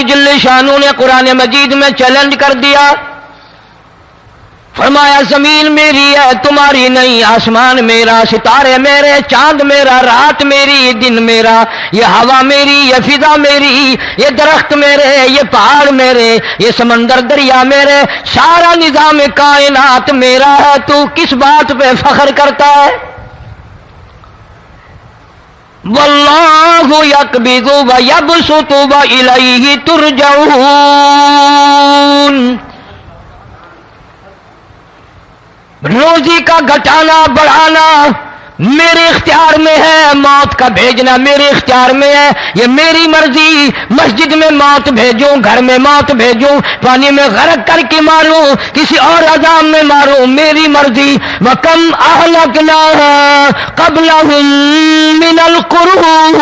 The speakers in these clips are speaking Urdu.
جل شانہ نے قرآن مجید میں چیلنج کر دیا، فرمایا زمین میری ہے تمہاری نہیں، آسمان میرا، ستارے میرے، چاند میرا، رات میری، دن میرا، یہ ہوا میری، یہ فضا میری، یہ درخت میرے، یہ پہاڑ میرے، یہ سمندر دریا میرے، سارا نظام کائنات میرا ہے، تو کس بات پہ فخر کرتا ہے؟ واللہ یقبض ویبسط والیہ ترجعون۔ روزی کا گھٹانا بڑھانا میرے اختیار میں ہے، موت کا بھیجنا میرے اختیار میں ہے، یہ میری مرضی، مسجد میں موت بھیجوں، گھر میں موت بھیجوں، پانی میں غرق کر کے ماروں، کسی اور عذاب میں ماروں، میری مرضی۔ وَكَمْ أَهْلَكْنَا قَبْلَهُم مِّنَ الْقُرُونِ،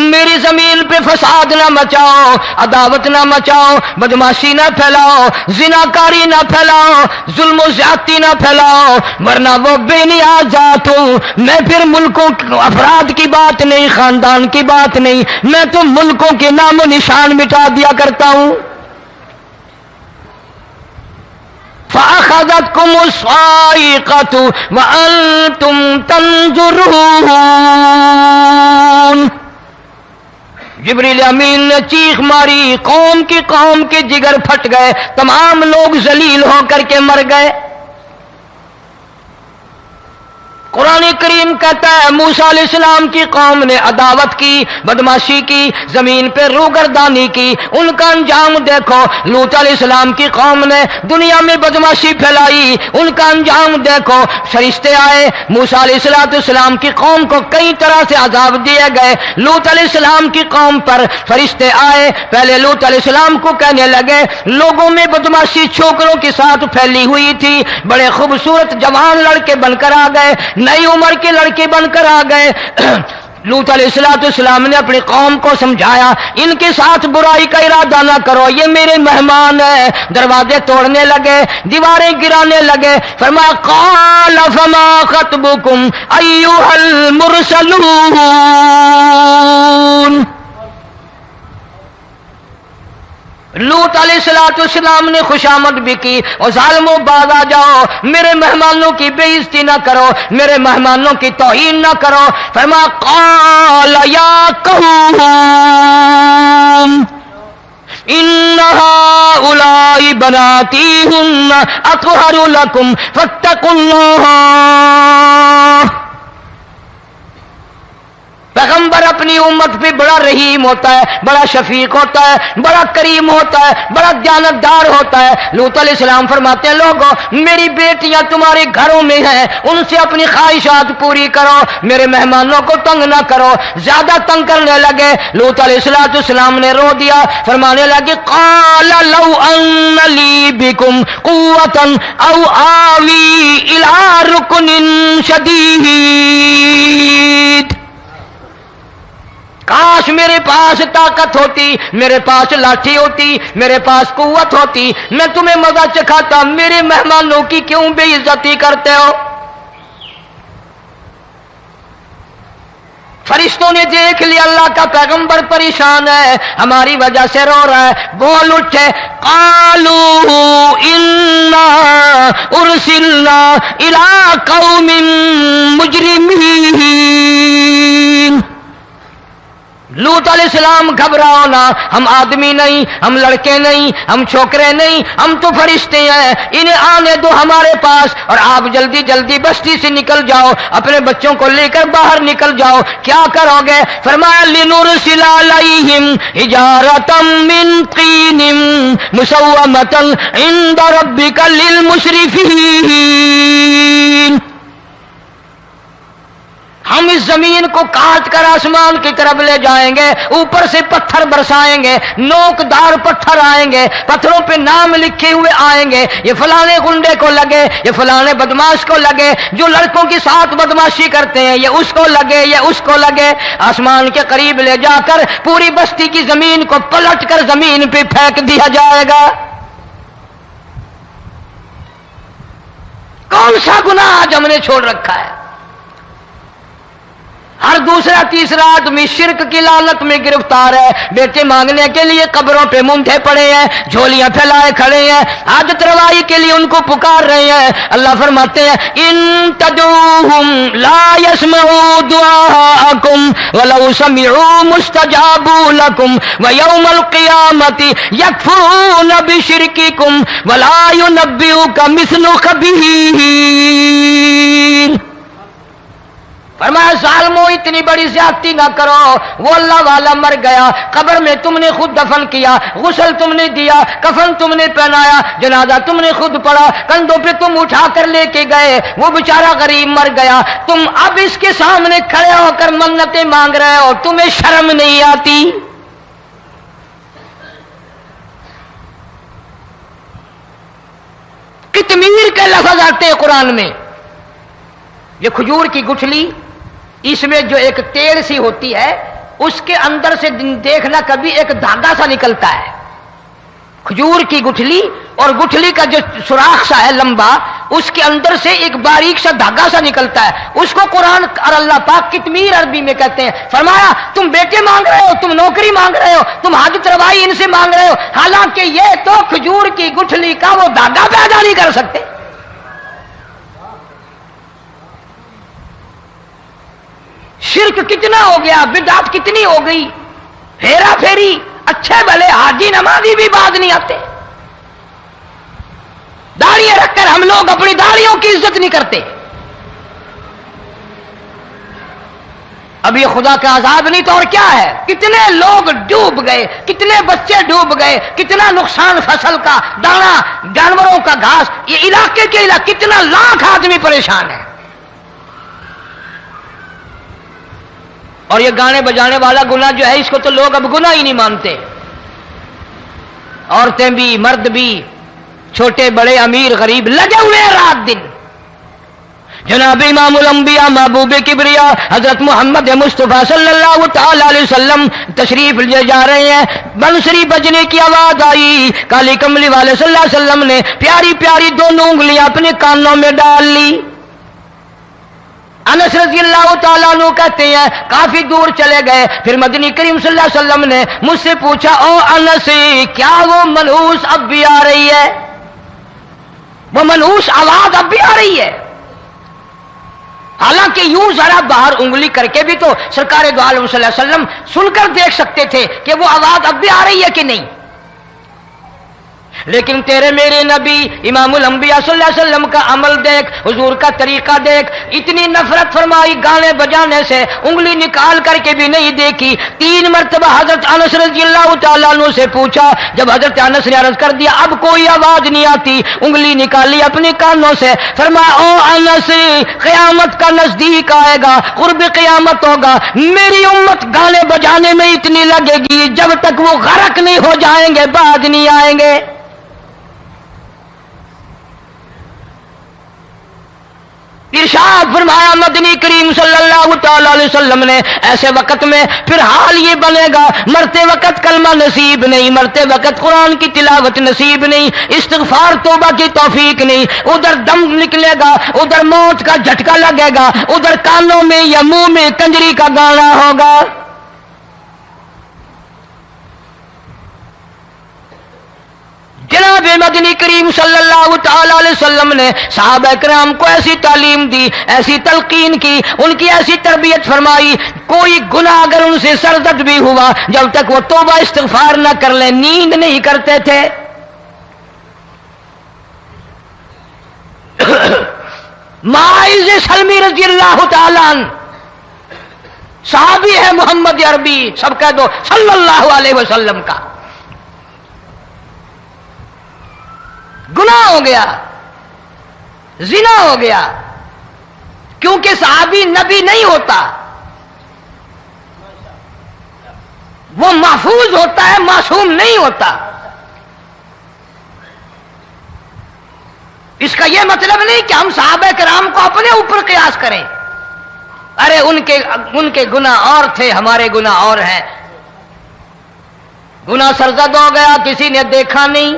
میری زمین پہ فساد نہ مچاؤ، عداوت نہ مچاؤ، بدماشی نہ پھیلاؤ، زناکاری نہ پھیلاؤ، ظلم و زیادتی نہ پھیلاؤ، ورنہ وہ بے نیاز ذات ہوں۔ میں پھر ملکوں افراد کی بات نہیں، خاندان کی بات نہیں، میں تو ملکوں کے نام و نشان مٹا دیا کرتا ہوں۔ فَأَخَذَتْكُمُ الصَّاعِقَةُ وَأَنْتُمْ تَنْظُرُونَ، جبریل امین نے چیخ ماری، قوم کے جگر پھٹ گئے، تمام لوگ ذلیل ہو کر کے مر گئے۔ قرآن کریم کہتا ہے موسیٰ علیہ السلام کی قوم نے عداوت کی، بدماشی کی، زمین پہ روگردانی کی، ان کا انجام دیکھو۔ لوط علیہ السلام کی قوم نے دنیا میں بدماشی پھیلائی، ان کا انجام دیکھو۔ فرشتے آئے، موسیٰ علیہ السلام کی قوم کو کئی طرح سے عذاب دیے گئے۔ لوط علیہ السلام کی قوم پر فرشتے آئے، پہلے لوط علیہ السلام کو کہنے لگے، لوگوں میں بدماشی چھوکروں کے ساتھ پھیلی ہوئی تھی، بڑے خوبصورت جوان لڑکے بن کر آ گئے، نئی عمر کے لڑکے بن کر آ گئے۔ لوط علیہ السلام نے اپنی قوم کو سمجھایا، ان کے ساتھ برائی کا ارادہ نہ کرو، یہ میرے مہمان ہیں۔ دروازے توڑنے لگے، دیواریں گرانے لگے، فرمایا قال فما خطبکم ایھا المرسلون۔ لوط علیہ السلام نے خوشامد بھی کی، اور ظالموں باز آ جاؤ، میرے مہمانوں کی بے عزتی نہ کرو، میرے مہمانوں کی توہین نہ کرو۔ فرمایا قال یا قوم ان هؤلاء بناتی هن اطہر لکم فاتقوا اللہ۔ پیغمبر اپنی امت پہ بڑا رحیم ہوتا ہے، بڑا شفیق ہوتا ہے، بڑا کریم ہوتا ہے، بڑا دیانتدار ہوتا ہے۔ لوط علیہ السلام فرماتے ہیں لوگوں میری بیٹیاں تمہارے گھروں میں ہیں، ان سے اپنی خواہشات پوری کرو، میرے مہمانوں کو تنگ نہ کرو۔ زیادہ تنگ کرنے لگے، لوط علیہ السلام نے رو دیا، فرمانے لگے قال لو ان لی بکم قوة او آوی الی رکن شدید، کاش میرے پاس طاقت ہوتی، میرے پاس لاٹھی ہوتی، میرے پاس قوت ہوتی، میں تمہیں مزہ چکھاتا، میرے مہمانوں کی کیوں بے عزتی کرتے ہو؟ فرشتوں نے دیکھ لیا اللہ کا پیغمبر پریشان ہے، ہماری وجہ سے رو رہا ہے، بول اٹھے قالوا انا ارسلنا الی قوم مجرمین۔ لوط علیہ السلام گھبراؤ نہ، ہم آدمی نہیں، ہم لڑکے نہیں، ہم چھوکرے نہیں، ہم تو فرشتے ہیں، انہیں آنے دو ہمارے پاس، اور آپ جلدی جلدی بستی سے نکل جاؤ، اپنے بچوں کو لے کر باہر نکل جاؤ۔ کیا کرو گے؟ فرمایا لنرسل علیہم حجارۃ من طین مسومۃ عند ربک للمسرفین، ہم اس زمین کو کاٹ کر آسمان کی طرف لے جائیں گے، اوپر سے پتھر برسائیں گے، نوکدار پتھر آئیں گے، پتھروں پہ نام لکھے ہوئے آئیں گے، یہ فلانے گنڈے کو لگے، یہ فلانے بدماش کو لگے، جو لڑکوں کے ساتھ بدماشی کرتے ہیں یہ اس کو لگے، یہ اس کو لگے۔ آسمان کے قریب لے جا کر پوری بستی کی زمین کو پلٹ کر زمین پہ پھینک دیا جائے گا۔ کون سا گناہ آج ہم نے چھوڑ رکھا ہے؟ ہر دوسرا تیسرا آدمی شرک کی لعنت میں گرفتار ہے، بیٹے مانگنے کے لیے قبروں پہ منڈے پڑے ہیں، جھولیاں پھیلائے کھڑے ہیں، حاجت روائی کے لیے ان کو پکار رہے ہیں۔ اللہ فرماتے ہیں ان تدعوہم لا يسمعوا دعاءکم ولو سمعوا مستجابوا لکم ویوم القیامت یکفرون بشرککم ولا ينبئک مثل خبیر۔ فرمایا ظالمو اتنی بڑی زیادتی نہ کرو، وہ اللہ والا مر گیا، قبر میں تم نے خود دفن کیا، غسل تم نے دیا، کفن تم نے پہنایا، جنازہ تم نے خود پڑھا، کندھوں پہ تم اٹھا کر لے کے گئے، وہ بیچارہ غریب مر گیا، تم اب اس کے سامنے کھڑے ہو کر منتیں مانگ رہے ہو، تمہیں شرم نہیں آتی؟ قطمیر کے لفظ آتے ہیں قرآن میں، یہ کھجور کی گٹھلی، اس میں جو ایک تیل سی ہوتی ہے، اس کے اندر سے دیکھنا کبھی ایک دھاگا سا نکلتا ہے، کھجور کی گٹھلی، اور گٹھلی کا جو سوراخ سا ہے لمبا، اس کے اندر سے ایک باریک سا دھاگا سا نکلتا ہے، اس کو قرآن اور اللہ پاک قطمیر عربی میں کہتے ہیں۔ فرمایا تم بیٹے مانگ رہے ہو، تم نوکری مانگ رہے ہو، تم حاجت روائی ان سے مانگ رہے ہو، حالانکہ یہ تو کھجور کی گٹھلی کا وہ دھاگا پیدا نہیں کر سکتے۔ شرک کتنا ہو گیا، بدعت کتنی ہو گئی، ہیرا پھیری، اچھے بھلے حاجی نمازی بھی بعد نہیں آتے، داڑھی رکھ کر ہم لوگ اپنی داڑھیوں کی عزت نہیں کرتے۔ اب یہ خدا کا عذاب نہیں تو اور کیا ہے؟ کتنے لوگ ڈوب گئے، کتنے بچے ڈوب گئے، کتنا نقصان فصل کا، دانا، جانوروں کا گھاس، یہ علاقے کے علاقے کتنا لاکھ آدمی پریشان ہے۔ اور یہ گانے بجانے والا گناہ جو ہے، اس کو تو لوگ اب گناہ ہی نہیں مانتے، عورتیں بھی، مرد بھی، چھوٹے بڑے، امیر غریب لگے ہوئے ہیں رات دن۔ جناب امام الانبیاء محبوب کبریا حضرت محمد مصطفیٰ صلی اللہ تعالی علیہ وسلم تشریف لے جا رہے ہیں، بنسری بجنے کی آواز آئی، کالی کملی والے صلی اللہ علیہ وسلم نے پیاری پیاری دونوں انگلیاں اپنے کانوں میں ڈال لی۔ انس رضی اللہ تعالیٰ عنہ کہتے ہیں کافی دور چلے گئے، پھر مدنی کریم صلی اللہ علیہ وسلم نے مجھ سے پوچھا او انس، کیا وہ منحوس اب بھی آ رہی ہے؟ وہ منحوس آواز اب بھی آ رہی ہے؟ حالانکہ یوں ذرا باہر انگلی کر کے بھی تو سرکار دو عالم صلی اللہ علیہ وسلم سن کر دیکھ سکتے تھے کہ وہ آواز اب بھی آ رہی ہے کہ نہیں، لیکن تیرے میرے نبی امام الانبیاء صلی اللہ علیہ وسلم کا عمل دیکھ، حضور کا طریقہ دیکھ، اتنی نفرت فرمائی گانے بجانے سے، انگلی نکال کر کے بھی نہیں دیکھی۔ 3 مرتبہ حضرت انس رضی اللہ تعالیٰ عنہ سے پوچھا، جب حضرت انس نے عرض کر دیا اب کوئی آواز نہیں آتی، انگلی نکالی اپنے کانوں سے، فرمایا او انس، قیامت کا نزدیک آئے گا، قرب قیامت ہوگا، میری امت گانے بجانے میں اتنی لگے گی جب تک وہ غرق نہیں ہو جائیں گے بعد نہیں آئیں گے۔ ارشاد فرمایا مدنی کریم صلی اللہ تعالی علیہ وسلم نے ایسے وقت میں پھر حال یہ بنے گا، مرتے وقت کلمہ نصیب نہیں، مرتے وقت قرآن کی تلاوت نصیب نہیں، استغفار توبہ کی توفیق نہیں، ادھر دم نکلے گا، ادھر موت کا جھٹکا لگے گا، ادھر کانوں میں یا منہ میں کنجری کا گانا ہوگا۔ جناب مدنی کریم صلی اللہ تعالی علیہ وسلم نے صحابہ کرام کو ایسی تعلیم دی، ایسی تلقین کی، ان کی ایسی تربیت فرمائی، کوئی گناہ اگر ان سے سرزد بھی ہوا جب تک وہ توبہ استغفار نہ کر لیں نیند نہیں کرتے تھے۔ معاذ سلمی رضی اللہ تعالیٰ عنہ صحابی ہے محمد عربی، سب کہہ دو صلی اللہ علیہ وسلم کا، گناہ ہو گیا، زنا ہو گیا، کیونکہ صحابی نبی نہیں ہوتا، وہ محفوظ ہوتا ہے، معصوم نہیں ہوتا۔ اس کا یہ مطلب نہیں کہ ہم صحابہ کرام کو اپنے اوپر قیاس کریں، ارے ان کے گناہ اور تھے، ہمارے گناہ اور ہیں۔ گناہ سرزد ہو گیا، کسی نے دیکھا نہیں،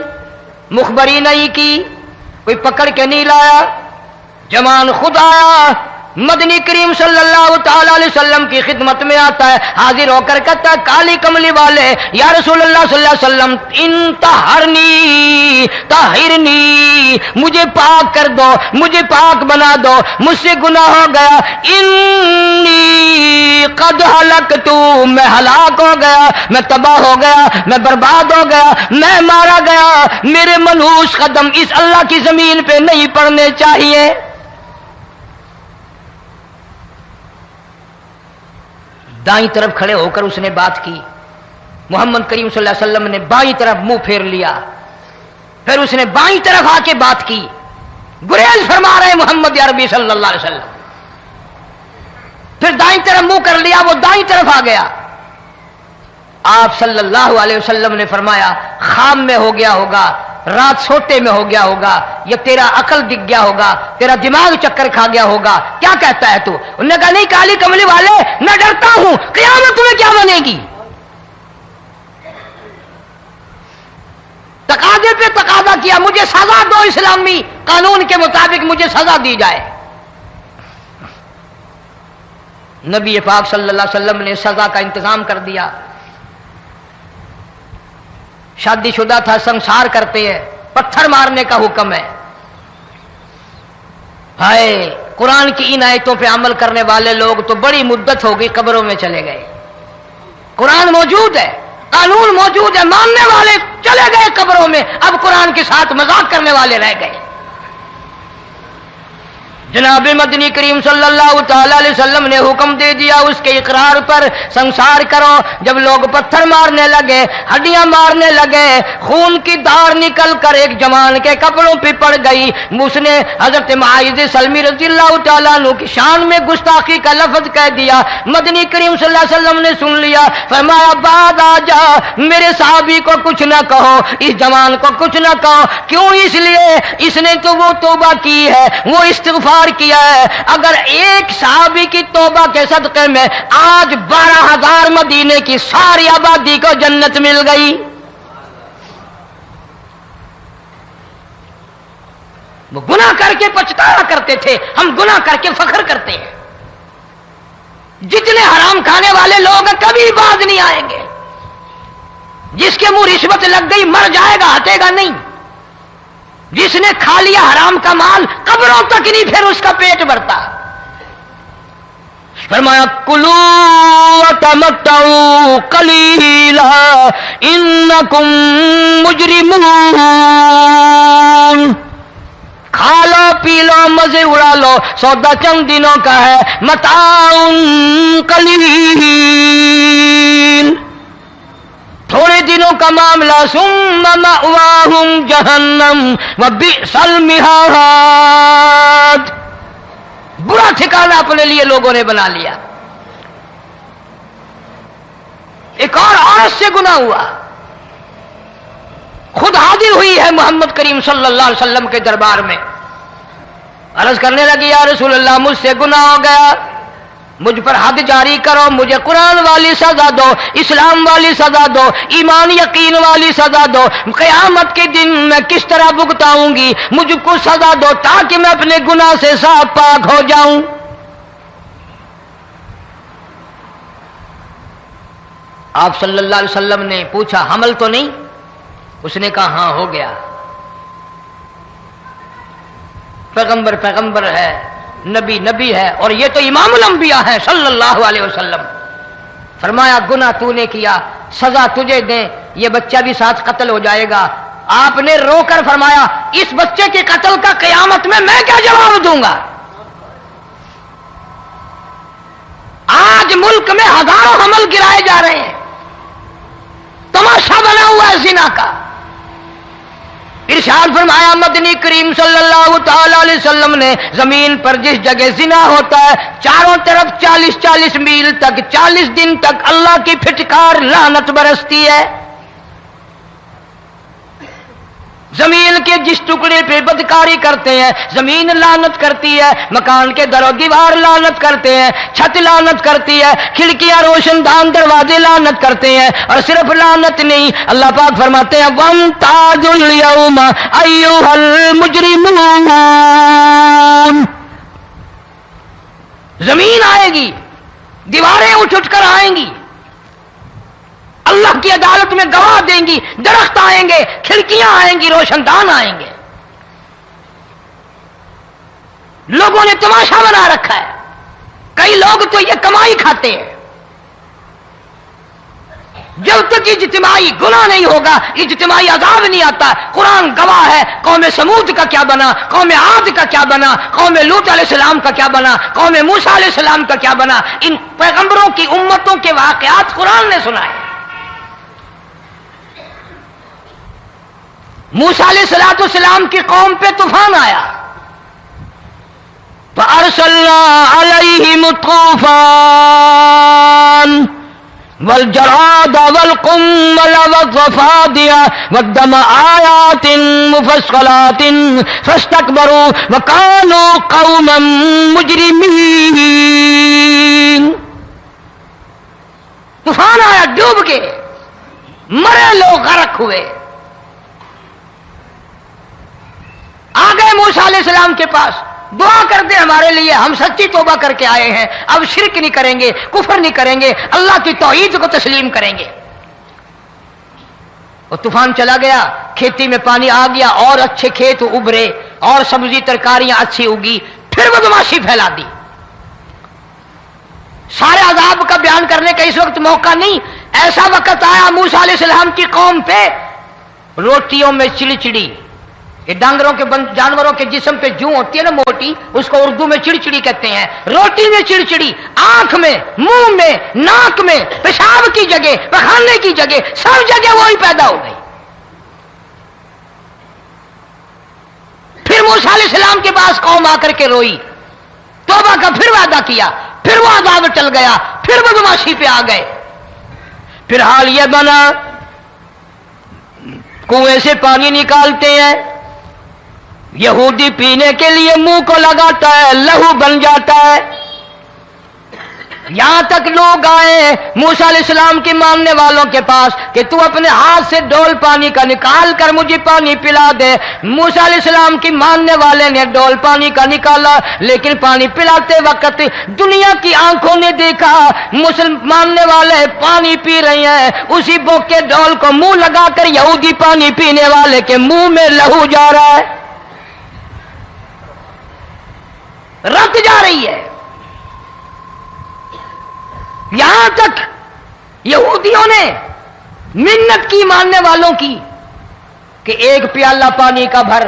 مخبری نہیں کی، کوئی پکڑ کے نہیں لایا، جمان خود آیا، مدنی کریم صلی اللہ تعالی علیہ وسلم کی خدمت میں آتا ہے، حاضر ہو کر کہتا ہے کالی کملی والے یا رسول اللہ صلی اللہ علیہ وسلم انتہرنی طہرنی، مجھے پاک کر دو، مجھے پاک بنا دو، مجھ سے گناہ ہو گیا، انی قد ہلکتو، میں ہلاک ہو گیا، میں تباہ ہو گیا، میں برباد ہو گیا، میں مارا گیا، میرے منحوس قدم اس اللہ کی زمین پہ نہیں پڑنے چاہیے۔ دائیں طرف کھڑے ہو کر اس نے بات کی، محمد کریم صلی اللہ علیہ وسلم نے بائیں طرف منہ پھیر لیا، پھر اس نے بائیں طرف آ کے بات کی، گریز فرما رہے محمد عربی صلی اللہ علیہ وسلم، پھر دائیں طرف منہ کر لیا، وہ دائیں طرف آ گیا۔ آپ صلی اللہ علیہ وسلم نے فرمایا خواب میں ہو گیا ہوگا، رات سوتے میں ہو گیا ہوگا، یا تیرا عقل دکھ گیا ہوگا، تیرا دماغ چکر کھا گیا ہوگا، کیا کہتا ہے تو؟ انہوں نے کہا نہیں کالی کملی والے، میں ڈرتا ہوں قیامت میں کیا بنے گی۔ تقاضے پہ تقاضا کیا، مجھے سزا دو، اسلامی قانون کے مطابق مجھے سزا دی جائے۔ نبی پاک صلی اللہ علیہ وسلم نے سزا کا انتظام کر دیا۔ شادی شدہ تھا، سنسار کرتے ہیں، پتھر مارنے کا حکم ہے۔ ہائے قرآن کی ان آیتوں پہ عمل کرنے والے لوگ تو بڑی مدت ہو گئی قبروں میں چلے گئے۔ قرآن موجود ہے، قانون موجود ہے، ماننے والے چلے گئے قبروں میں، اب قرآن کے ساتھ مذاق کرنے والے رہ گئے۔ جناب مدنی کریم صلی اللہ تعالی علیہ وسلم نے حکم دے دیا اس کے اقرار پر سنسار کرو۔ جب لوگ پتھر مارنے لگے، ہڈیاں مارنے لگے، خون کی دھار نکل کر ایک جوان کے کپڑوں پہ پڑ گئی، اس نے حضرت معاذ سلمی رضی اللہ تعالیٰ عنہ کی شان میں گستاخی کا لفظ کہہ دیا۔ مدنی کریم صلی اللہ علیہ وسلم نے سن لیا، فرمایا بعد آ جا، میرے صحابی کو کچھ نہ کہو، اس جوان کو کچھ نہ کہو۔ کیوں؟ اس لیے اس نے تو وہ توبہ کی ہے، وہ استغفار کیا ہے۔ اگر ایک صحابی کی توبہ کے صدقے میں آج 12,000 مدینے کی ساری آبادی کو جنت مل گئی۔ وہ گناہ کر کے پچھتایا کرتے تھے، ہم گناہ کر کے فخر کرتے ہیں۔ جتنے حرام کھانے والے لوگ کبھی باز نہیں آئیں گے۔ جس کے منہ رشوت لگ گئی مر جائے گا، ہٹے گا نہیں۔ جس نے کھا لیا حرام کا مال قبروں تک نہیں پھر اس کا پیٹ بھرتا۔ فرمایا کلو وتمتعوا قلیلا انکم مجرمون، کھا لو پی لو مزے اڑا لو، سودا چند دنوں کا ہے، متاع قلیل، تھوڑے دنوں کا معاملہ، ثم مأواہم جہنم وبئس المہاد، برا ٹھکانہ اپنے لیے لوگوں نے بنا لیا۔ ایک اور عورت سے گناہ ہوا، خود حاضر ہوئی ہے محمد کریم صلی اللہ علیہ وسلم کے دربار میں، عرض کرنے لگی یا رسول اللہ مجھ سے گناہ ہو گیا، مجھ پر حد جاری کرو، مجھے قرآن والی سزا دو، اسلام والی سزا دو، ایمان یقین والی سزا دو، قیامت کے دن میں کس طرح بھگتاؤں گی، مجھ کو سزا دو تاکہ میں اپنے گناہ سے صاف پاک ہو جاؤں۔ آپ صلی اللہ علیہ وسلم نے پوچھا حمل تو نہیں؟ اس نے کہا ہاں ہو گیا۔ پیغمبر ہے، نبی ہے، اور یہ تو امام الانبیاء ہے صلی اللہ علیہ وسلم۔ فرمایا گناہ تو نے کیا، سزا تجھے دیں، یہ بچہ بھی ساتھ قتل ہو جائے گا۔ آپ نے رو کر فرمایا اس بچے کے قتل کا قیامت میں کیا جواب دوں گا؟ آج ملک میں ہزاروں حمل گرائے جا رہے ہیں، تماشا بنا ہوا ہے زنا کا۔ ارشاد فرمایا مدنی کریم صلی اللہ تعالی علیہ وسلم نے زمین پر جس جگہ زنا ہوتا ہے چاروں طرف 40 میل تک 40 دن تک اللہ کی پھٹکار لعنت برستی ہے۔ زمین کے جس ٹکڑے پہ بدکاری کرتے ہیں زمین لعنت کرتی ہے، مکان کے در و دیوار لعنت کرتے ہیں، چھت لعنت کرتی ہے، کھڑکیاں روشن دان دروازے لعنت کرتے ہیں، اور صرف لعنت نہیں، اللہ پاک فرماتے ہیں وَامْتَازُوا الْيَوْمَ أَيُّهَا الْمُجْرِمُونَ، زمین آئے گی، دیواریں اٹھ اٹھ کر آئیں گی، اللہ کی عدالت میں گواہ دیں گی، درخت آئیں گے، کھڑکیاں آئیں گی، روشن دان آئیں گے۔ لوگوں نے تماشا بنا رکھا ہے، کئی لوگ تو یہ کمائی کھاتے ہیں۔ جب تک اجتماعی گناہ نہیں ہوگا اجتماعی عذاب نہیں آتا۔ قرآن گواہ ہے، قوم سمود کا کیا بنا، قوم عاد کا کیا بنا، قوم لوط علیہ السلام کا کیا بنا، قوم موسیٰ علیہ السلام کا کیا بنا۔ ان پیغمبروں کی امتوں کے واقعات قرآن نے سنائے۔ موسیٰ علیہ السلام کی قوم پہ طوفان آیا، فَأَرْسَلْنَا عَلَيْهِمُ الطُّوفَانَ وَالْجَرَادَ وَالْقُمَّلَ وَالضَّفَادِعَ وَالدَّمَ آيَاتٍ مُفَصَّلَاتٍ فَاسْتَكْبَرُوا وَكَانُوا قَوْمًا مُجْرِمِينَ۔ طوفان آیا، ڈوب گئے، مرے لوگ، غرق ہوئے۔ آ گئے موسیٰ علیہ السلام کے پاس، دعا کر دے ہمارے لیے، ہم سچی توبہ کر کے آئے ہیں، اب شرک نہیں کریں گے، کفر نہیں کریں گے، اللہ کی توحید کو تسلیم کریں گے۔ اور طوفان چلا گیا، کھیتی میں پانی آ گیا، اور اچھے کھیت ابھرے، اور سبزی ترکاریاں اچھی اگی، پھر بدماشی پھیلا دی۔ سارے عذاب کا بیان کرنے کا اس وقت موقع نہیں۔ ایسا وقت آیا موسیٰ علیہ السلام کی قوم پہ، روٹیوں میں چڑچڑی، یہ ڈانگروں کے جانوروں کے جسم پہ جوں ہوتی ہے نا موٹی، اس کو اردو میں چڑچڑی کہتے ہیں۔ روٹی میں چڑچڑی، آنکھ میں، منہ میں، ناک میں، پیشاب کی جگہ، پخانے کی جگہ، سب جگہ وہی پیدا ہو گئی۔ پھر موسیٰ علیہ السلام کے پاس قوم آ کر کے روئی، توبہ کا پھر وعدہ کیا، پھر وہ عذاب ٹل گیا، پھر بدماشی پہ آ گئے۔ پھر حال یہ بنا، کنویں سے پانی نکالتے ہیں، یہودی پینے کے لیے منہ کو لگاتا ہے، لہو بن جاتا ہے۔ یہاں تک لوگ آئے موسیٰ علیہ السلام کے ماننے والوں کے پاس کہ تو اپنے ہاتھ سے ڈول پانی کا نکال کر مجھے پانی پلا دے۔ موسیٰ علیہ السلام کی ماننے والے نے ڈول پانی کا نکالا، لیکن پانی پلاتے وقت دنیا کی آنکھوں نے دیکھا ماننے والے پانی پی رہے ہیں، اسی بوک کے ڈول کو منہ لگا کر یہودی پانی پینے والے کے منہ میں لہو جا رہا ہے، رت جا رہی ہے۔ یہاں تک یہودیوں نے منت کی ماننے والوں کی کہ ایک پیالہ پانی کا بھر،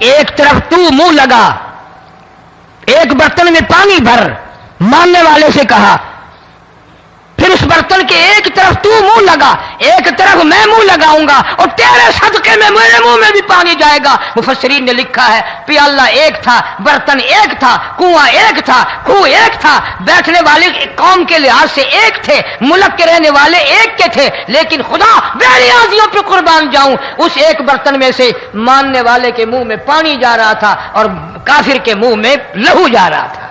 ایک طرف تو منہ لگا، ایک برتن میں پانی بھر۔ ماننے والے سے کہا، پھر اس برتن کے ایک طرف تو منہ لگا، ایک طرف میں منہ لگاؤں گا، اور تیرے صدقے میں میرے منہ میں بھی پانی جائے گا۔ مفسرین نے لکھا ہے پیالہ ایک تھا، برتن ایک تھا، کنواں ایک تھا، کنو ایک تھا، بیٹھنے والے قوم کے لحاظ سے ایک تھے، ملک کے رہنے والے ایک کے تھے، لیکن خدا بے نیازیوں پہ قربان جاؤں، اس ایک برتن میں سے ماننے والے کے منہ میں پانی جا رہا تھا اور کافر کے منہ میں لہو جا رہا تھا۔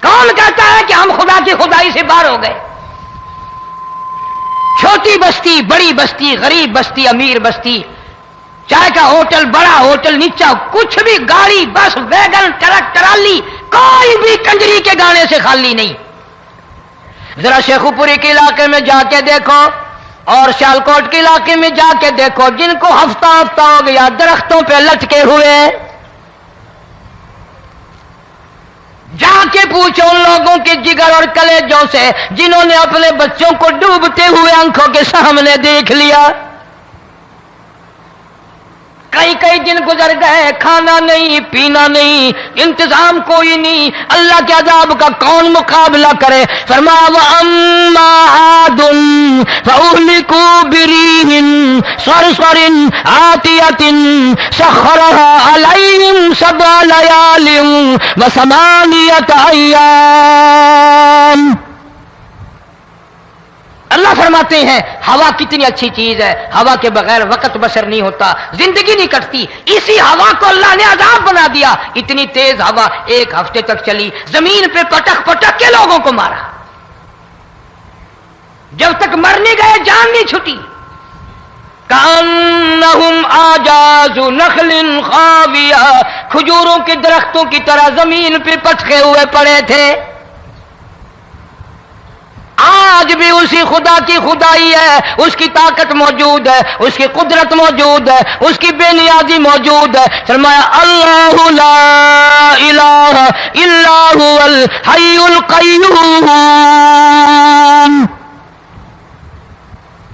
کون کہتا ہے کہ ہم خدا کی خدائی سے باہر ہو گئے؟ چھوٹی بستی، بڑی بستی، غریب بستی، امیر بستی، چائے کا ہوٹل، بڑا ہوٹل، نیچا کچھ بھی، گاڑی، بس، ویگن، ٹرک، ٹرالی، کوئی بھی کنجری کے گانے سے خالی نہیں۔ ذرا شیخو پوری کے علاقے میں جا کے دیکھو اور سیالکوٹ کے علاقے میں جا کے دیکھو، جن کو ہفتہ ہفتہ ہو گیا درختوں پہ لٹکے ہوئے، جا کے پوچھو ان لوگوں کے جگر اور کلیجوں سے جنہوں نے اپنے بچوں کو ڈوبتے ہوئے آنکھوں کے سامنے دیکھ لیا۔ کئی دن گزر گئے، کھانا نہیں، پینا نہیں، انتظام کوئی نہیں، اللہ کے عذاب کا کون مقابلہ کرے؟ فرمایا وَأَمَّا عَادٌ فَأُهْلِكُوا بِرِيحٍ صَرْصَرٍ عَاتِيَةٍ سَخَّرَهَا عَلَيْهِمْ 7 لَيَالٍ و8 أَيَّامٍ۔ اللہ فرماتے ہیں ہوا کتنی اچھی چیز ہے، ہوا کے بغیر وقت بسر نہیں ہوتا، زندگی نہیں کٹتی، اسی ہوا کو اللہ نے عذاب بنا دیا۔ اتنی تیز ہوا 1 ہفتے تک چلی، زمین پہ پٹک پٹک کے لوگوں کو مارا، جب تک مر نہیں گئے جان نہیں چھٹی۔ کأنہم آجاز نخل خاویہ، کھجوروں کے درختوں کی طرح زمین پہ پٹکے ہوئے پڑے تھے۔ آج بھی اسی خدا کی خدائی ہے، اس کی طاقت موجود ہے، اس کی قدرت موجود ہے، اس کی بے نیازی موجود ہے۔ فرمایا اللہ لا الہ الا هو الحی القیوم،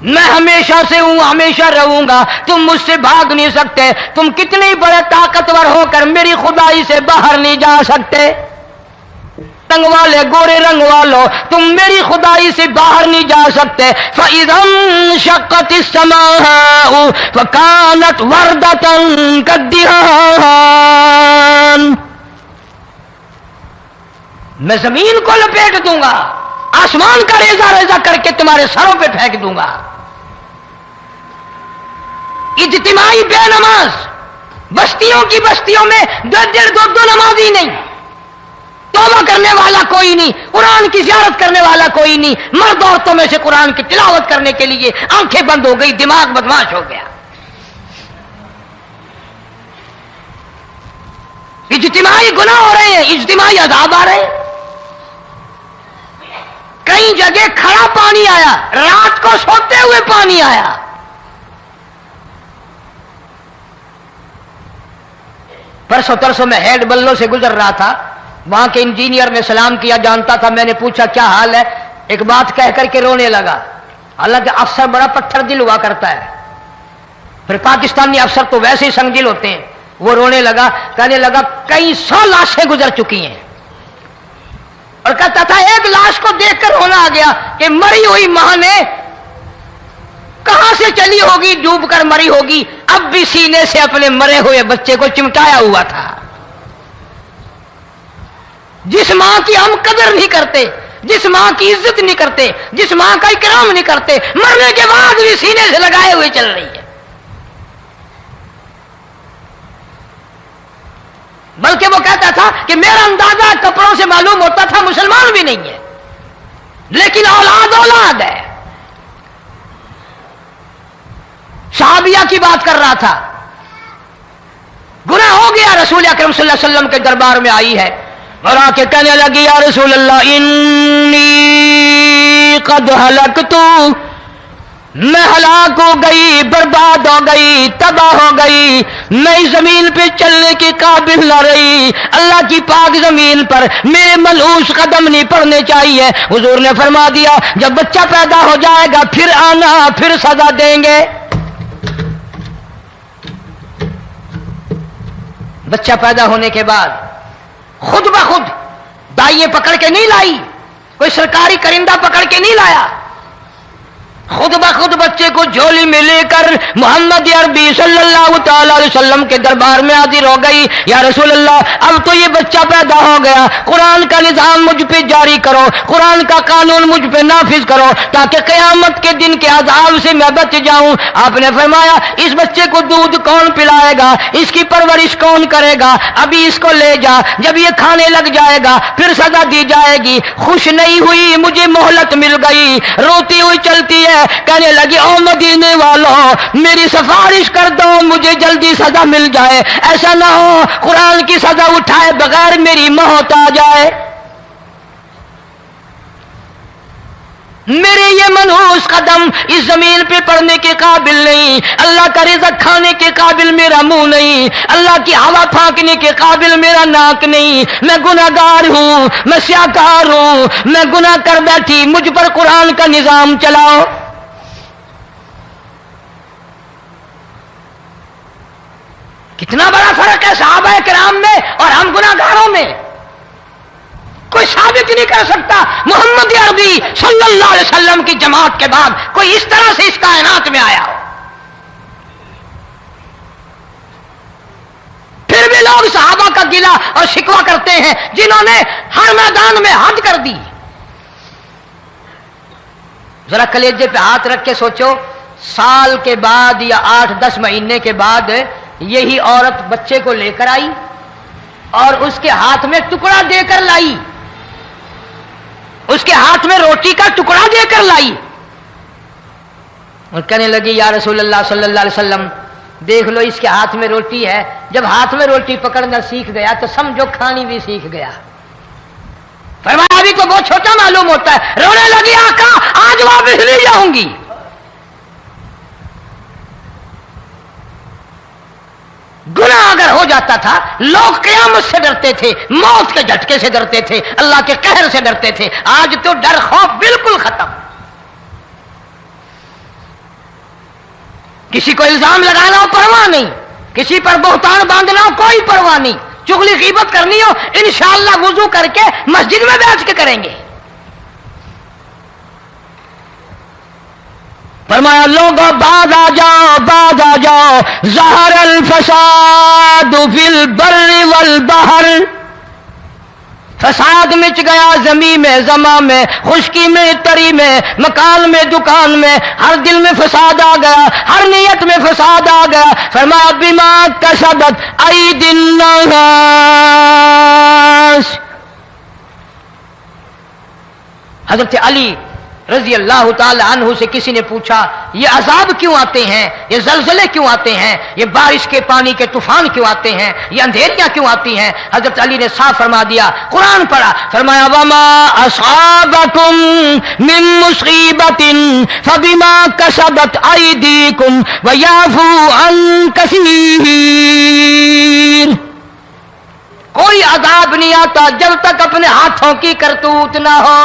میں ہمیشہ سے ہوں، ہمیشہ رہوں گا، تم مجھ سے بھاگ نہیں سکتے، تم کتنے بڑے طاقتور ہو کر میری خدائی سے باہر نہیں جا سکتے۔ رنگ والے، گورے رنگ والو، تم میری خدائی سے باہر نہیں جا سکتے۔ فَإِذَا انشَقَّتِ السَّمَاءُ فَكَانَتْ وَرْدَةً كَالدِّهَانِ، میں زمین کو لپیٹ دوں گا، آسمان کا ریزہ ریزہ کر کے تمہارے سروں پہ پھینک دوں گا۔ اجتماعی بے نماز، بستیوں کی بستیوں میں دو نمازی نہیں، توبہ کرنے والا کوئی نہیں، قرآن کی زیارت کرنے والا کوئی نہیں، مرد عورتوں میں سے قرآن کی تلاوت کرنے کے لیے آنکھیں بند ہو گئی، دماغ بدماش ہو گیا۔ اجتماعی گناہ ہو رہے ہیں، اجتماعی عذاب آ رہے ہیں۔ کئی جگہ کھڑا پانی آیا، رات کو سوتے ہوئے پانی آیا۔ پرسوں ترسوں میں ہیڈ بلوں سے گزر رہا تھا، وہاں کے انجینئر نے سلام کیا، جانتا تھا، میں نے پوچھا کیا حال ہے، ایک بات کہہ کر کے رونے لگا۔ حالانکہ افسر بڑا پتھر دل ہوا کرتا ہے، پھر پاکستانی افسر تو ویسے ہی سنگ دل ہوتے ہیں۔ وہ رونے لگا، کہنے لگا کئی 100 لاشیں گزر چکی ہیں، اور کہتا تھا ایک لاش کو دیکھ کر رونا آ گیا کہ مری ہوئی ماں نے کہاں سے چلی ہوگی، ڈوب کر مری ہوگی، اب بھی سینے سے اپنے مرے ہوئے بچے کو چمٹایا ہوا تھا۔ جس ماں کی ہم قدر نہیں کرتے، جس ماں کی عزت نہیں کرتے، جس ماں کا اکرام نہیں کرتے، مرنے کے بعد بھی سینے سے لگائے ہوئے چل رہی ہے۔ بلکہ وہ کہتا تھا کہ میرا اندازہ کپڑوں سے معلوم ہوتا تھا مسلمان بھی نہیں ہے، لیکن اولاد اولاد ہے۔ صحابیہ کی بات کر رہا تھا، گناہ ہو گیا، رسول اکرم صلی اللہ علیہ وسلم کے دربار میں آئی ہے اور آ کے کہنے لگی یا رسول اللہ انی قد ہلکت، میں ہلاک ہو گئی، برباد ہو گئی، تباہ ہو گئی، میں اس زمین پہ چلنے کے قابل نہ رہی، اللہ کی پاک زمین پر میرے ملعوس قدم نہیں پڑنے چاہیے۔ حضور نے فرما دیا جب بچہ پیدا ہو جائے گا پھر آنا، پھر سزا دیں گے۔ بچہ پیدا ہونے کے بعد خود بخود دائیں پکڑ کے نہیں لائی، کوئی سرکاری کرندہ پکڑ کے نہیں لایا، خود بخود بچے کو جھولی میں لے کر محمد عربی صلی اللہ تعالی علیہ وسلم کے دربار میں حاضر ہو گئی۔ یا رسول اللہ اب تو یہ بچہ پیدا ہو گیا، قرآن کا نظام مجھ پہ جاری کرو، قرآن کا قانون مجھ پہ نافذ کرو تاکہ قیامت کے دن کے عذاب سے میں بچ جاؤں۔ آپ نے فرمایا اس بچے کو دودھ کون پلائے گا، اس کی پرورش کون کرے گا، ابھی اس کو لے جا، جب یہ کھانے لگ جائے گا پھر سزا دی جائے گی۔ خوش نہیں ہوئی، مجھے مہلت مل گئی، روتی ہوئی چلتی ہے، کہنے لگی او مدینے والوں میری سفارش کر دو، مجھے جلدی سزا مل جائے، ایسا نہ ہو قرآن کی سزا اٹھائے بغیر میری موت آ جائے۔ میرے یہ منحوس قدم اس زمین پہ پڑنے کے قابل نہیں، اللہ کا رزق کھانے کے قابل میرا منہ نہیں، اللہ کی ہوا پھانکنے کے قابل میرا ناک نہیں، میں گناہگار ہوں، میں سیاکار ہوں، میں گناہ کر بیٹھی، مجھ پر قرآن کا نظام چلاؤ۔ کتنا بڑا فرق ہے صحابہ کرام میں اور ہم گناہگاروں میں۔ کوئی ثابت نہیں کر سکتا محمد عربی صلی اللہ علیہ وسلم کی جماعت کے بعد کوئی اس طرح سے اس کائنات میں آیا ہو۔ پھر بھی لوگ صحابہ کا گلہ اور شکوہ کرتے ہیں جنہوں نے ہر میدان میں حد کر دی۔ ذرا کلیجے پہ ہاتھ رکھ کے سوچو، سال کے بعد یا 8-10 مہینے کے بعد یہی عورت بچے کو لے کر آئی اور اس کے ہاتھ میں ٹکڑا دے کر لائی، اس کے ہاتھ میں روٹی کا ٹکڑا دے کر لائی، اور کہنے لگی یا رسول اللہ صلی اللہ علیہ وسلم دیکھ لو اس کے ہاتھ میں روٹی ہے، جب ہاتھ میں روٹی پکڑنا سیکھ گیا تو سمجھو کھانی بھی سیکھ گیا۔ فرمایا ابھی تو بہت چھوٹا معلوم ہوتا ہے، رونے لگی آقا آج واپس نہیں جاؤں گی۔ گناہ اگر ہو جاتا تھا لوگ قیامت سے ڈرتے تھے، موت کے جھٹکے سے ڈرتے تھے، اللہ کے قہر سے ڈرتے تھے، آج تو ڈر خوف بالکل ختم۔ کسی کو الزام لگانا ہو پرواہ نہیں، کسی پر بہتان باندھنا ہو کوئی پرواہ نہیں، چغلی غیبت کرنی ہو انشاءاللہ وضو کر کے مسجد میں بیٹھ کے کریں گے۔ فرمایا لوگوں بعد آ جاؤ ظہر الفساد فی البر والبحر، فساد مچ گیا زمین میں، زماں میں، خشکی میں، تری میں، مکان میں، دکان میں، ہر دل میں فساد آ گیا، ہر نیت میں فساد آ گیا۔ فرمایا بما کسبت ایدی الناس۔ حضرت علی رضی اللہ تعالی عنہ سے کسی نے پوچھا یہ عذاب کیوں آتے ہیں، یہ زلزلے کیوں آتے ہیں، یہ بارش کے پانی کے طوفان کیوں آتے ہیں، یہ اندھیریاں کیوں آتی ہیں؟ حضرت علی نے صاف فرما دیا، قرآن پڑھا، فرمایا وما اصابکم من مصیبت فبما کسبت ایدیکم ویعفو عن کثیر۔ کوئی عذاب نہیں آتا جب تک اپنے ہاتھوں کی کرتوت نہ ہو۔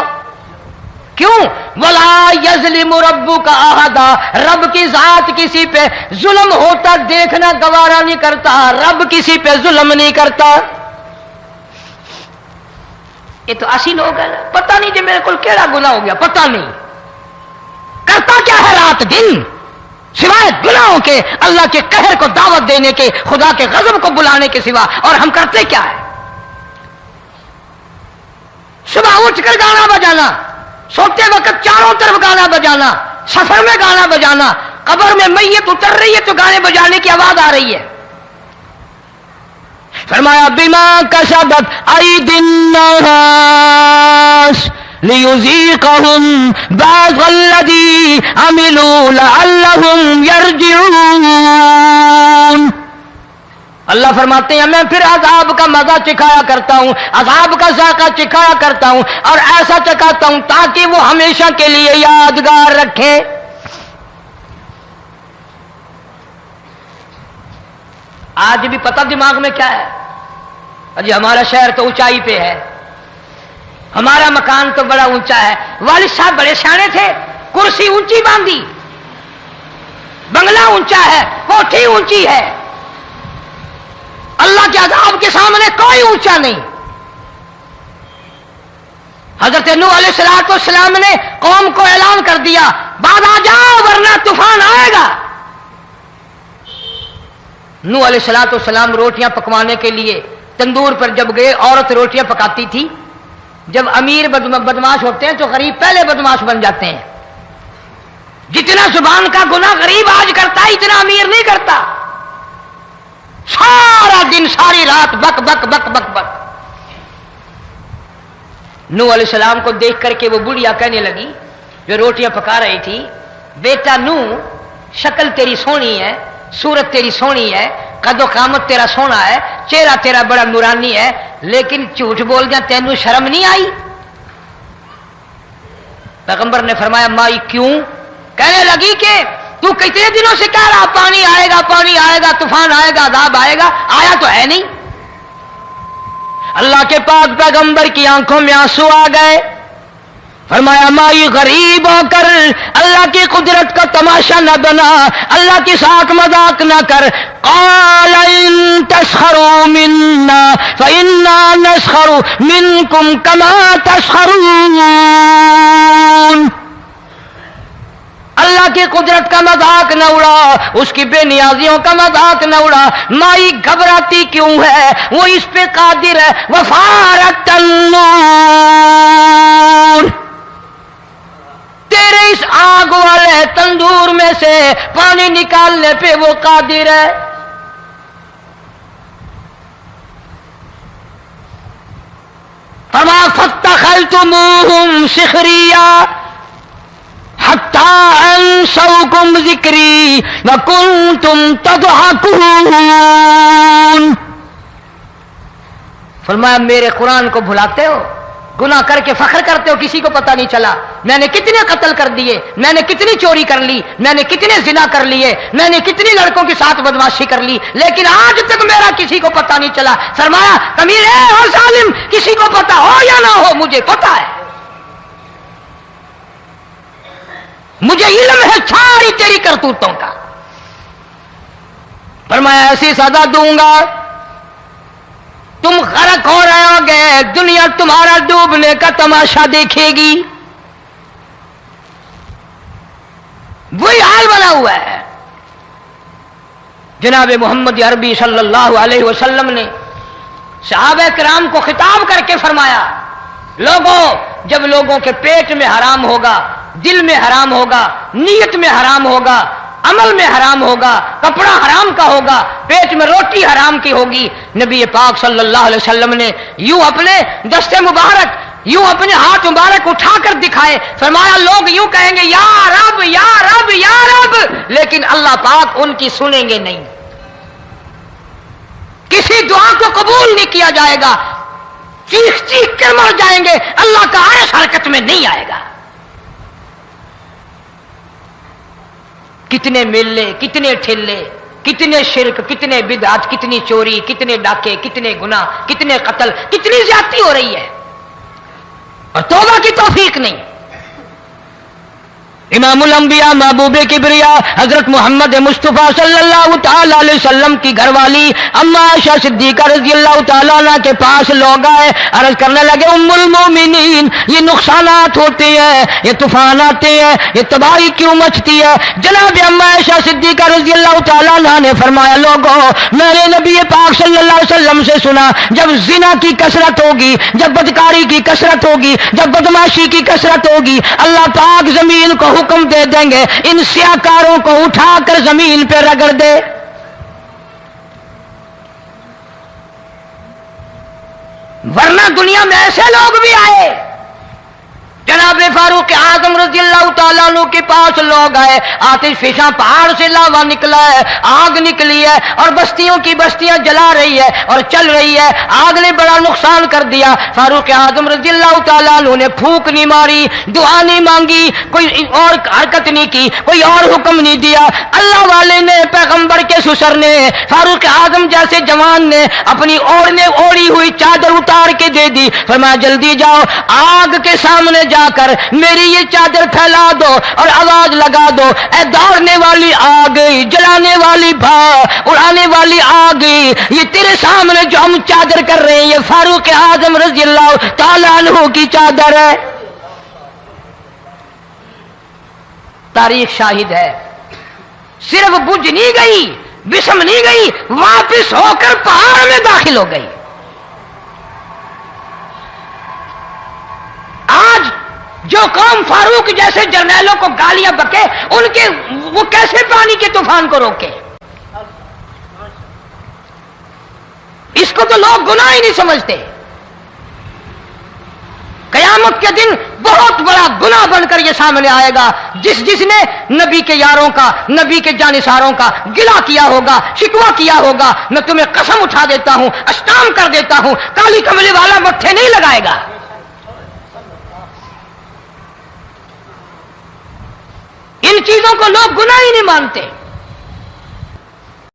کیوں؟ وَلَا يَظْلِمُ رَبُّكَ أَحَدًا، رب کی ذات کسی پہ ظلم ہوتا دیکھنا گوارا نہیں کرتا، رب کسی پہ ظلم نہیں کرتا۔ یہ تو اسی لوگ ہیں، پتہ نہیں جی میرے کو کیڑا گناہ ہو گیا، پتہ نہیں کرتا کیا ہے رات دن سوائے گناہوں کے، اللہ کے قہر کو دعوت دینے کے، خدا کے غضب کو بلانے کے سوا، اور ہم کرتے کیا ہے؟ صبح اٹھ کر گانا بجانا، سوتے وقت چاروں طرف گانا بجانا، سفر میں گانا بجانا، قبر میں میت اتر رہی ہے تو گانے بجانے کی آواز آ رہی ہے۔ فرمایا بما کسبت ایدی الناس لیذیقہم بعض الذی عملوا لعلہم یرجعون۔ اللہ فرماتے ہیں میں پھر عذاب کا مزہ چکھایا کرتا ہوں، عذاب کا ذائقہ چکھایا کرتا ہوں، اور ایسا چکھاتا ہوں تاکہ وہ ہمیشہ کے لیے یادگار رکھے۔ آج بھی پتہ دماغ میں کیا ہے؟ جی ہمارا شہر تو اونچائی پہ ہے، ہمارا مکان تو بڑا اونچا ہے، والد صاحب بڑے سیانے تھے، کرسی اونچی باندھی، بنگلہ اونچا ہے، کوٹھی اونچی ہے، اللہ کے عذاب کے سامنے کوئی اونچا نہیں۔ حضرت نوح علیہ السلام نے قوم کو اعلان کر دیا بعد آ جاؤ ورنہ طوفان آئے گا۔ نوح علیہ السلام روٹیاں پکوانے کے لیے تندور پر جب گئے، عورت روٹیاں پکاتی تھی۔ جب امیر بدماش ہوتے ہیں تو غریب پہلے بدماش بن جاتے ہیں۔ جتنا زبان کا گناہ غریب آج کرتا ہے اتنا امیر نہیں کرتا۔ سارا دن ساری رات بک بک بک بک بک۔ نوح علیہ السلام کو دیکھ کر کے وہ بڑھیا کہنے لگی جو روٹیاں پکا رہی تھی، بیٹا نوح شکل تیری سونی ہے، صورت تیری سونی ہے، قد و قامت تیرا سونا ہے، چہرہ تیرا بڑا نورانی ہے، لیکن جھوٹ بول جا تینوں شرم نہیں آئی؟ پیغمبر نے فرمایا مائی کیوں؟ کہنے لگی کہ تو کتنے دنوں سے کہہ رہا پانی آئے گا، پانی آئے گا، طوفان آئے گا، عذاب آئے گا، آیا تو ہے نہیں۔ اللہ کے پاک پیغمبر کی آنکھوں میں آنسو آ گئے۔ فرمایا مائی غریب ہو کر اللہ کی قدرت کا تماشا نہ بنا، اللہ کے ساتھ مذاق نہ کر۔ قال ان تسخروا منا فإنا نسخر منكم كما تسخرون۔ اللہ کی قدرت کا مذاق نہ اڑا، اس کی بے نیازیوں کا مذاق نہ اڑا۔ مائی گھبراتی کیوں ہے؟ وہ اس پہ قادر ہے۔ وفارت النور، تیرے اس آگ والے تندور میں سے پانی نکالنے پہ وہ قادر ہے۔ فما فاتخذتموہم سخریا حتی ينسوكم ذكري وكنتم تضحكون. فرمایا میرے قرآن کو بھلاتے ہو, گناہ کر کے فخر کرتے ہو, کسی کو پتہ نہیں چلا میں نے کتنے قتل کر دیے, میں نے کتنی چوری کر لی, میں نے کتنے زنا کر لیے, میں نے کتنی لڑکوں کے ساتھ بدماشی کر لی, لیکن آج تک میرا کسی کو پتہ نہیں چلا. فرمایا امیر اور ظالم, کسی کو پتہ ہو یا نہ ہو مجھے پتہ ہے, مجھے علم ہے ساری تیری کرتوتوں کا. فرمایا ایسی سزا دوں گا تم غرق ہو رہے ہو گے, دنیا تمہارا ڈوبنے کا تماشا دیکھے گی. وہی حال بنا ہوا ہے. جناب محمد عربی صلی اللہ علیہ وسلم نے صحابہ کرام کو خطاب کر کے فرمایا, لوگوں جب لوگوں کے پیٹ میں حرام ہوگا, دل میں حرام ہوگا, نیت میں حرام ہوگا, عمل میں حرام ہوگا, کپڑا حرام کا ہوگا, پیٹ میں روٹی حرام کی ہوگی, نبی پاک صلی اللہ علیہ وسلم نے یوں اپنے دستے مبارک, یوں اپنے ہاتھ مبارک اٹھا کر دکھائے. فرمایا لوگ یوں کہیں گے یا رب یا رب یا رب, لیکن اللہ پاک ان کی سنیں گے نہیں, کسی دعا کو قبول نہیں کیا جائے گا, چیخ چیخ کر مر جائیں گے, اللہ کا عرش حرکت میں نہیں آئے گا. کتنے میلے, کتنے ٹھلے, کتنے شرک, کتنے بدعت, کتنی چوری, کتنے ڈاکے, کتنے گناہ, کتنے قتل, کتنی زیادتی ہو رہی ہے اور توبہ کی توفیق نہیں. امام الانبیاء محبوب کبریا حضرت محمد مصطفیٰ صلی اللہ تعالی علیہ وسلم کی گھر والی اما عائشہ صدیقہ رضی اللہ تعالیٰ عنہ کے پاس لوگ آئے, عرض کرنے لگے ام المومنین یہ نقصانات ہوتے ہیں, یہ طوفان آتے ہیں, یہ تباہی کیوں مچتی ہے؟ جناب اما عائشہ صدیقہ رضی اللہ تعالیٰ عنہ نے فرمایا لوگوں میں نے نبی پاک صلی اللہ علیہ وسلم سے سنا جب زنا کی کثرت ہوگی, جب بدکاری کی کثرت ہوگی, جب بدماشی کی کثرت ہوگی, اللہ پاک زمین کو حکم دے دیں گے ان سیاکاروں کو اٹھا کر زمین پہ رگڑ دے. ورنہ دنیا میں ایسے لوگ بھی آئے. جناب فاروق اعظم رضی اللہ تعالیٰ عنہ کے پاس لوگ آئے, آتش فشاں پہاڑ سے لاوا نکلا ہے, آگ نکلی ہے اور بستیوں کی بستیاں جلا رہی ہے اور چل رہی ہے, آگ نے بڑا نقصان کر دیا. فاروق اعظم رضی اللہ تعالیٰ عنہ نے پھونک نہیں ماری, دعا نہیں مانگی, کوئی اور حرکت نہیں کی, کوئی اور حکم نہیں دیا. اللہ والے نے, پیغمبر کے سسر نے, فاروق اعظم جیسے جوان نے اپنی اوڑھی ہوئی چادر اتار کے دے دی. فرمایا جلدی جاؤ آگ کے سامنے جا کر میری یہ چادر پھیلا دو اور آواز لگا دو, اے دوڑنے والی آگ, جلانے والی بھا, اڑانے والی آگ, یہ تیرے سامنے جو ہم چادر کر رہے ہیں یہ فاروق اعظم رضی اللہ تعالیٰ عنہ کی چادر ہے. تاریخ شاہد ہے, صرف بجھ نہیں گئی, بسم نہیں گئی, واپس ہو کر پہاڑ میں داخل ہو گئی. آج جو قوم فاروق جیسے جرنیلوں کو گالیاں بکے, ان کے وہ کیسے پانی کے طوفان کو روکے؟ اس کو تو لوگ گناہ ہی نہیں سمجھتے. قیامت کے دن بہت بڑا گناہ بن کر یہ سامنے آئے گا. جس نے نبی کے یاروں کا, نبی کے جانثاروں کا گلہ کیا ہوگا, شکوہ کیا ہوگا, میں تمہیں قسم اٹھا دیتا ہوں, اشتام کر دیتا ہوں, کالی کملی والا مٹھے نہیں لگائے گا. ان چیزوں کو لوگ گناہ ہی نہیں مانتے.